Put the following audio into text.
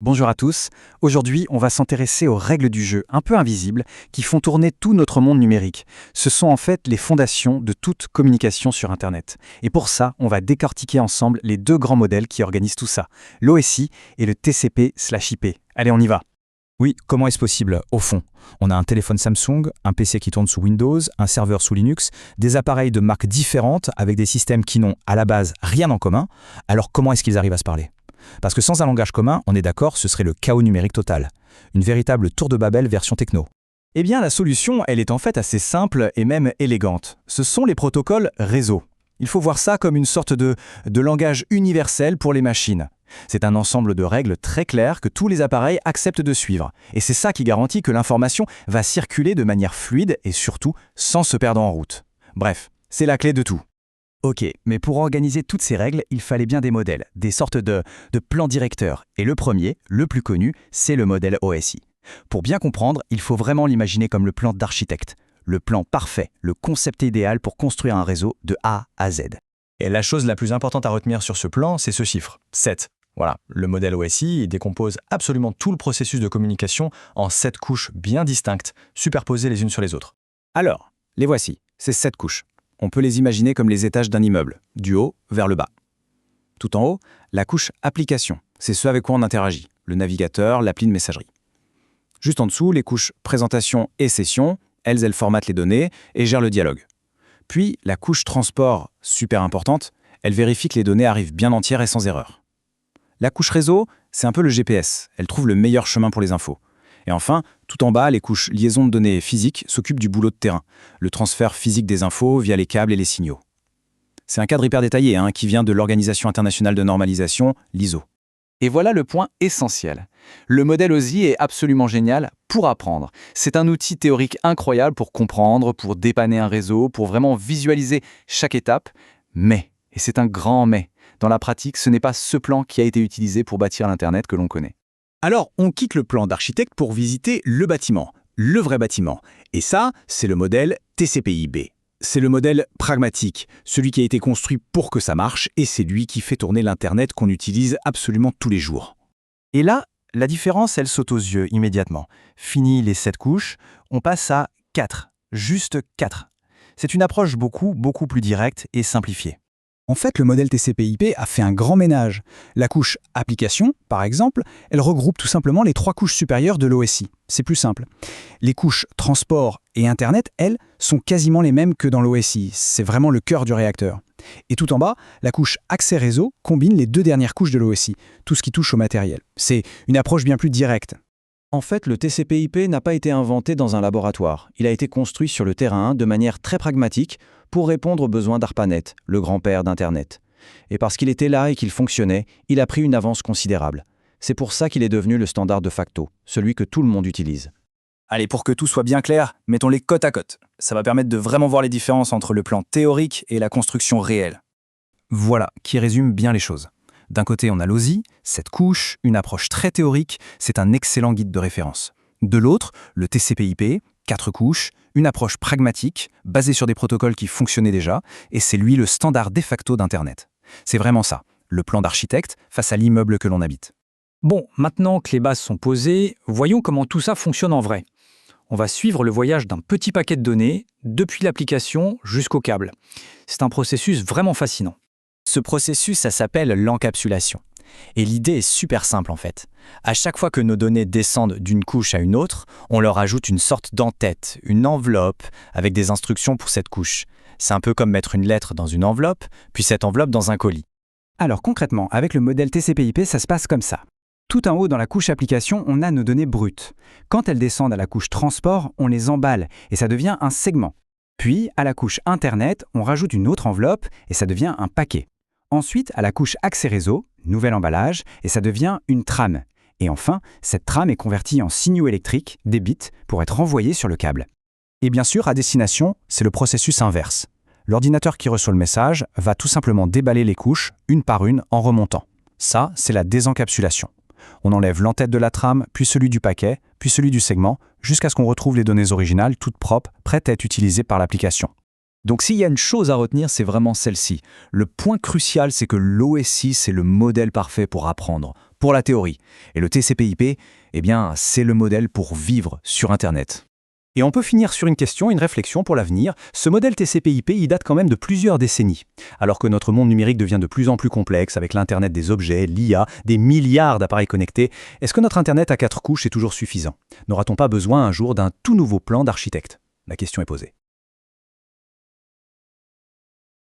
Bonjour à tous, aujourd'hui on va s'intéresser aux règles du jeu un peu invisibles qui font tourner tout notre monde numérique. Ce sont en fait les fondations de toute communication sur Internet. Et pour ça, on va décortiquer ensemble les deux grands modèles qui organisent tout ça, l'OSI et le TCP/IP. Allez, on y va. Oui, comment est-ce possible, au fond? On a un téléphone Samsung, un PC qui tourne sous Windows, un serveur sous Linux, des appareils de marques différentes avec des systèmes qui n'ont, à la base, rien en commun. Alors comment est-ce qu'ils arrivent à se parler? Parce que sans un langage commun, on est d'accord, ce serait le chaos numérique total. Une véritable tour de Babel version techno. Eh bien, la solution, elle est en fait assez simple et même élégante. Ce sont les protocoles réseau. Il faut voir ça comme une sorte de langage universel pour les machines. C'est un ensemble de règles très claires que tous les appareils acceptent de suivre. Et c'est ça qui garantit que l'information va circuler de manière fluide et surtout sans se perdre en route. Bref, c'est la clé de tout. Ok, mais pour organiser toutes ces règles, il fallait bien des modèles, des sortes de plans directeurs. Et le premier, le plus connu, c'est le modèle OSI. Pour bien comprendre, il faut vraiment l'imaginer comme le plan d'architecte. Le plan parfait, le concept idéal pour construire un réseau de A à Z. Et la chose la plus importante à retenir sur ce plan, c'est ce chiffre, 7. Voilà, le modèle OSI il décompose absolument tout le processus de communication en 7 couches bien distinctes, superposées les unes sur les autres. Alors, les voici, ces 7 couches. On peut les imaginer comme les étages d'un immeuble, du haut vers le bas. Tout en haut, la couche application, c'est ce avec quoi on interagit, le navigateur, l'appli de messagerie. Juste en dessous, les couches présentation et session, elles formatent les données et gèrent le dialogue. Puis, la couche transport, super importante, elle vérifie que les données arrivent bien entières et sans erreur. La couche réseau, c'est un peu le GPS, elle trouve le meilleur chemin pour les infos. Et enfin, tout en bas, les couches liaison de données physiques s'occupent du boulot de terrain, le transfert physique des infos via les câbles et les signaux. C'est un cadre hyper détaillé qui vient de l'Organisation internationale de normalisation, l'ISO. Et voilà le point essentiel. Le modèle OSI est absolument génial pour apprendre. C'est un outil théorique incroyable pour comprendre, pour dépanner un réseau, pour vraiment visualiser chaque étape. Mais, et c'est un grand mais, dans la pratique, ce n'est pas ce plan qui a été utilisé pour bâtir l'Internet que l'on connaît. Alors, on quitte le plan d'architecte pour visiter le bâtiment, le vrai bâtiment. Et ça, c'est le modèle TCP/IP. C'est le modèle pragmatique, celui qui a été construit pour que ça marche, et c'est lui qui fait tourner l'Internet qu'on utilise absolument tous les jours. Et là, la différence, elle saute aux yeux immédiatement. Fini les 7 couches, on passe à 4, juste 4. C'est une approche beaucoup plus directe et simplifiée. En fait, le modèle TCP/IP a fait un grand ménage. La couche application, par exemple, elle regroupe tout simplement les 3 couches supérieures de l'OSI. C'est plus simple. Les couches transport et Internet, elles, sont quasiment les mêmes que dans l'OSI. C'est vraiment le cœur du réacteur. Et tout en bas, la couche accès réseau combine les 2 dernières couches de l'OSI, tout ce qui touche au matériel. C'est une approche bien plus directe. En fait, le TCP/IP n'a pas été inventé dans un laboratoire. Il a été construit sur le terrain de manière très pragmatique pour répondre aux besoins d'ARPANET, le grand-père d'Internet. Et parce qu'il était là et qu'il fonctionnait, il a pris une avance considérable. C'est pour ça qu'il est devenu le standard de facto, celui que tout le monde utilise. Allez, pour que tout soit bien clair, mettons-les côte à côte. Ça va permettre de vraiment voir les différences entre le plan théorique et la construction réelle. Voilà, qui résume bien les choses. D'un côté, on a l'OSI, 7 couches, une approche très théorique, c'est un excellent guide de référence. De l'autre, le TCP/IP, 4 couches, une approche pragmatique, basée sur des protocoles qui fonctionnaient déjà, et c'est lui le standard de facto d'Internet. C'est vraiment ça, le plan d'architecte face à l'immeuble que l'on habite. Bon, maintenant que les bases sont posées, voyons comment tout ça fonctionne en vrai. On va suivre le voyage d'un petit paquet de données, depuis l'application jusqu'au câble. C'est un processus vraiment fascinant. Ce processus, ça s'appelle l'encapsulation. Et l'idée est super simple en fait. À chaque fois que nos données descendent d'une couche à une autre, on leur ajoute une sorte d'entête, une enveloppe, avec des instructions pour cette couche. C'est un peu comme mettre une lettre dans une enveloppe, puis cette enveloppe dans un colis. Alors concrètement, avec le modèle TCP/IP, ça se passe comme ça. Tout en haut dans la couche application, on a nos données brutes. Quand elles descendent à la couche transport, on les emballe et ça devient un segment. Puis, à la couche Internet, on rajoute une autre enveloppe et ça devient un paquet. Ensuite, à la couche accès réseau, nouvel emballage, et ça devient une trame. Et enfin, cette trame est convertie en signaux électriques, des bits, pour être envoyés sur le câble. Et bien sûr, à destination, c'est le processus inverse. L'ordinateur qui reçoit le message va tout simplement déballer les couches, une par une, en remontant. Ça, c'est la désencapsulation. On enlève l'entête de la trame, puis celui du paquet, puis celui du segment, jusqu'à ce qu'on retrouve les données originales toutes propres, prêtes à être utilisées par l'application. Donc s'il y a une chose à retenir, c'est vraiment celle-ci. Le point crucial, c'est que l'OSI, c'est le modèle parfait pour apprendre, pour la théorie. Et le TCP/IP, eh bien, c'est le modèle pour vivre sur Internet. Et on peut finir sur une question, une réflexion pour l'avenir. Ce modèle TCP/IP, il date quand même de plusieurs décennies. Alors que notre monde numérique devient de plus en plus complexe avec l'Internet des objets, l'IA, des milliards d'appareils connectés, est-ce que notre Internet à 4 couches est toujours suffisant? N'aura-t-on pas besoin un jour d'un tout nouveau plan d'architecte? La question est posée.